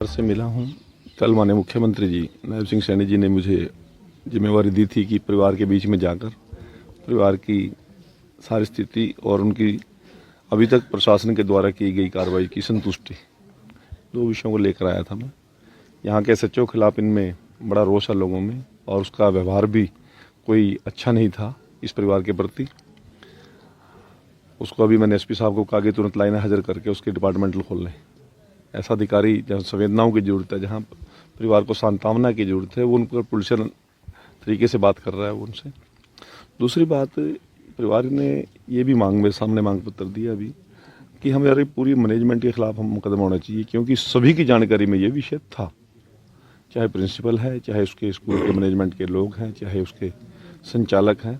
से मिला हूँ। कल माननीय मुख्यमंत्री जी नायब सिंह सैनी जी ने मुझे जिम्मेवारी दी थी कि परिवार के बीच में जाकर परिवार की सारी स्थिति और उनकी अभी तक प्रशासन के द्वारा की गई कार्रवाई की संतुष्टि, दो विषयों को लेकर आया था मैं। यहाँ के एसएचओ के खिलाफ इनमें बड़ा रोष है लोगों में और उसका व्यवहार भी कोई अच्छा नहीं था इस परिवार के प्रति। उसको अभी मैंने एसपी साहब को कहा कि तुरंत लाइन हाजिर करके उसके डिपार्टमेंटल खोल लें। ऐसा अधिकारी जहाँ संवेदनाओं की ज़रूरत है, जहाँ परिवार को सांत्वना की ज़रूरत है, वो उन पर पुलिस तरीके से बात कर रहा है वो उनसे। दूसरी बात, परिवार ने ये भी मेरे सामने मांग पत्र दिया अभी कि हमारी पूरी मैनेजमेंट के खिलाफ हम मुकदमा होना चाहिए, क्योंकि सभी की जानकारी में ये विषय था, चाहे प्रिंसिपल है, चाहे उसके स्कूल के मैनेजमेंट के लोग हैं, चाहे उसके संचालक हैं।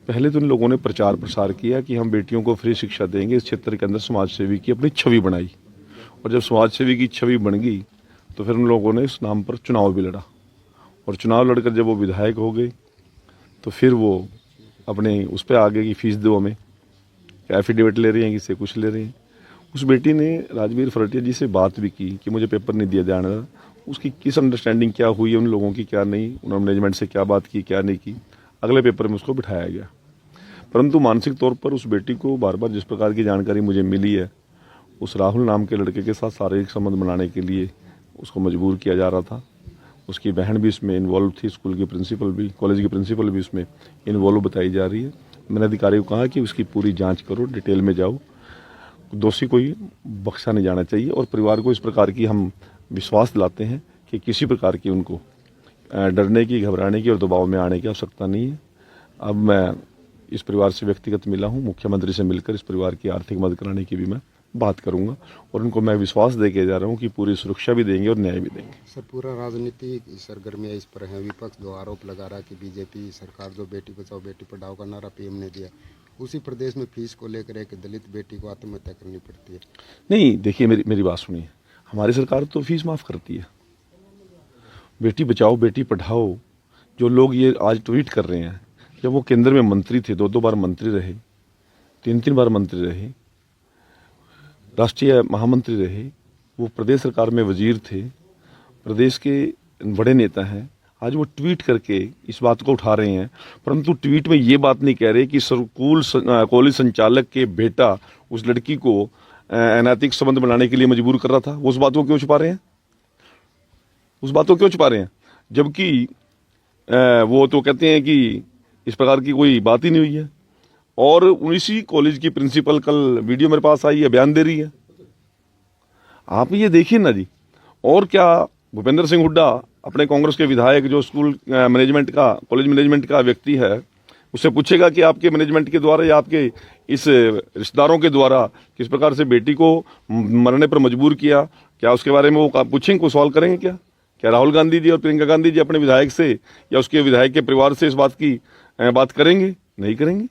पहले तो इन लोगों ने प्रचार प्रसार किया कि हम बेटियों को फ्री शिक्षा देंगे, इस क्षेत्र के अंदर समाज सेवी की अपनी छवि बनाई, और जब समाज सेवी की छवि बन गई तो फिर उन लोगों ने इस नाम पर चुनाव भी लड़ा, और चुनाव लड़कर जब वो विधायक हो गए तो फिर वो अपने उस पर आ गए कि फीस दो हमें, एफिडेविट ले रही हैं, किससे कुछ ले रही हैं। उस बेटी ने राजवीर फरटिया जी से बात भी की कि मुझे पेपर नहीं दिया जाने रहा, उसकी किस अंडरस्टैंडिंग क्या हुई है उन लोगों की, क्या नहीं, उन्होंने मैनेजमेंट से क्या बात की क्या नहीं की, अगले पेपर में उसको बिठाया गया। परंतु मानसिक तौर पर उस बेटी को बार बार जिस प्रकार की जानकारी मुझे मिली है, उस राहुल नाम के लड़के के साथ शारीरिक संबंध बनाने के लिए उसको मजबूर किया जा रहा था। उसकी बहन भी इसमें इन्वॉल्व थी, स्कूल की प्रिंसिपल भी, कॉलेज की प्रिंसिपल भी इसमें इन्वॉल्व बताई जा रही है। मैंने अधिकारी को कहा कि उसकी पूरी जांच करो, डिटेल में जाओ, दोषी कोई बख्शा नहीं जाना चाहिए। और परिवार को इस प्रकार की हम विश्वास दिलाते हैं कि किसी प्रकार की उनको डरने की, घबराने की और दबाव में आने की आवश्यकता नहीं है। अब मैं इस परिवार से व्यक्तिगत मिला हूँ, मुख्यमंत्री से मिलकर इस परिवार की आर्थिक मदद कराने की भी मैं बात करूंगा, और उनको मैं विश्वास दे के जा रहा हूँ कि पूरी सुरक्षा भी देंगे और न्याय भी देंगे। सर, पूरा राजनीतिक सरगर्मियाँ इस पर है। विपक्ष जो आरोप लगा रहा है कि बीजेपी सरकार जो बेटी बचाओ बेटी पढ़ाओ का नारा पीएम ने दिया, उसी प्रदेश में फीस को लेकर एक दलित बेटी को आत्महत्या करनी पड़ती है। नहीं, देखिए मेरी बात सुनिए, हमारी सरकार तो फीस माफ करती है। बेटी बचाओ बेटी पढ़ाओ जो लोग ये आज ट्वीट कर रहे हैं, जब वो केंद्र में मंत्री थे, 2 बार मंत्री रहे, 3 बार मंत्री रहे, राष्ट्रीय महामंत्री रहे, वो प्रदेश सरकार में वजीर थे, प्रदेश के बड़े नेता हैं, आज वो ट्वीट करके इस बात को उठा रहे हैं, परंतु ट्वीट में ये बात नहीं कह रहे कि स्कूल कॉलेज संचालक के बेटा उस लड़की को अनैतिक संबंध बनाने के लिए मजबूर कर रहा था। वो उस बात को क्यों छुपा रहे हैं? उस बात को क्यों छुपा रहे हैं? जबकि वो तो कहते हैं कि इस प्रकार की कोई बात ही नहीं हुई है। और उसी कॉलेज की प्रिंसिपल कल वीडियो मेरे पास आई है, बयान दे रही है। आप ये देखिए ना जी। और क्या भूपेंद्र सिंह हुड्डा अपने कांग्रेस के विधायक जो स्कूल मैनेजमेंट का, कॉलेज मैनेजमेंट का व्यक्ति है, उससे पूछेगा कि आपके मैनेजमेंट के द्वारा या आपके इस रिश्तेदारों के द्वारा किस प्रकार से बेटी को मरने पर मजबूर किया? क्या उसके बारे में वो पूछेंगे, कोई सवाल करेंगे क्या? क्या राहुल गांधी जी और प्रियंका गांधी जी अपने विधायक से या उसके विधायक के परिवार से इस बात की बात करेंगे? नहीं करेंगे।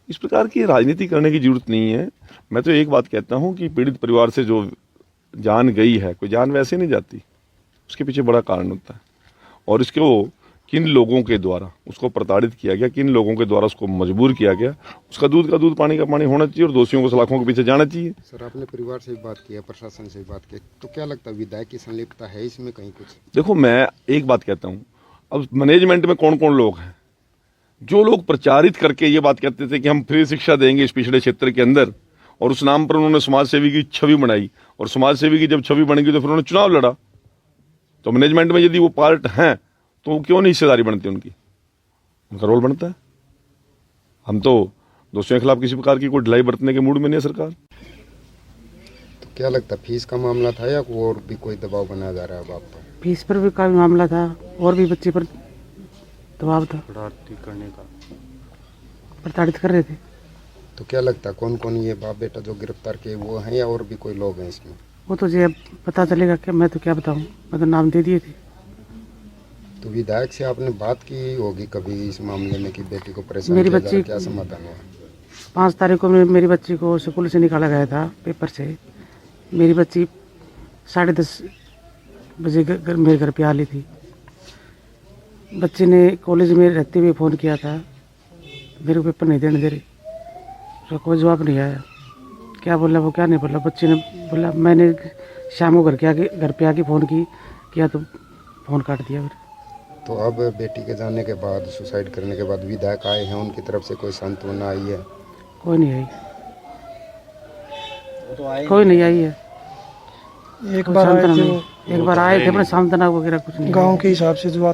इस प्रकार की राजनीति करने की जरूरत नहीं है। मैं तो एक बात कहता हूं कि पीड़ित परिवार से जो जान गई है, कोई जान वैसे नहीं जाती, उसके पीछे बड़ा कारण होता है। और इसको किन लोगों के द्वारा उसको प्रताड़ित किया गया, किन लोगों के द्वारा उसको मजबूर किया गया, उसका दूध का दूध पानी का पानी होना चाहिए और दोषियों को सलाखों के पीछे जाना चाहिए। सर, आपने परिवार से बात की है, प्रशासन से बात की, तो क्या लगता है विधायक की संलिप्तता है इसमें कहीं कुछ? देखो, मैं एक बात कहता हूँ, अब मैनेजमेंट में कौन कौन लोग हैं? जो लोग प्रचारित करके ये बात कहते थे कि हम फ्री शिक्षा देंगे इस पिछड़े क्षेत्र के अंदर, और उस नाम पर उन्होंने समाज सेवी की छवि बनाई, और समाज सेवी की जब छवि बनेगी तो फिर उन्होंने चुनाव लड़ा। तो मैनेजमेंट में यदि वो पार्ट हैं तो क्यों नहीं हिस्सेदारी बनती उनकी? उनका रोल बनता है। हम तो दोषियों के खिलाफ किसी प्रकार की कोई ढिलाई बरतने के मूड में नहीं है सरकार। तो क्या लगता है फीस का मामला था या और भी कोई दबाव बनाया जा रहा है बाप पर? फीस पर भी काफी मामला था और भी बच्चे पर दबाव था, करने का प्रताड़ित कर रहे थे। तो क्या लगता है कौन कौन ये बाप बेटा जो गिरफ्तार किए वो हैं या और भी कोई लोग हैं इसमें? वो तो जो पता चलेगा, क्या मैं तो क्या बताऊं, मैं तो नाम दे दिए थे। तो विधायक से आपने बात की होगी कभी इस मामले में कि बेटी को परेशान मेरी किया जा रहा है, बच्ची क्या समाधान हुआ? 5 तारीख को मेरी बच्ची को स्कूल से निकाला गया था पेपर से। मेरी बच्ची 10:30 बजे मेरे घर पे आ ली थी। बच्चे ने कॉलेज में रहते हुए फ़ोन किया था, मेरे को पेपर नहीं देने दे रही, उसका कोई जवाब नहीं आया। क्या बोला वो क्या नहीं बोला। बच्ची ने बोला, मैंने शाम को घर पे आके फ़ोन किया तो फ़ोन काट दिया फिर। तो अब बेटी के जाने के बाद, सुसाइड करने के बाद विधायक आए हैं, उनकी तरफ से कोई सांत्वना आई है? कोई नहीं आई, कोई नहीं आई है। एक बार आए थे वो, एक बार आए थे, अपने सांत्वना वगैरह कुछ नहीं। गांव के हिसाब से जो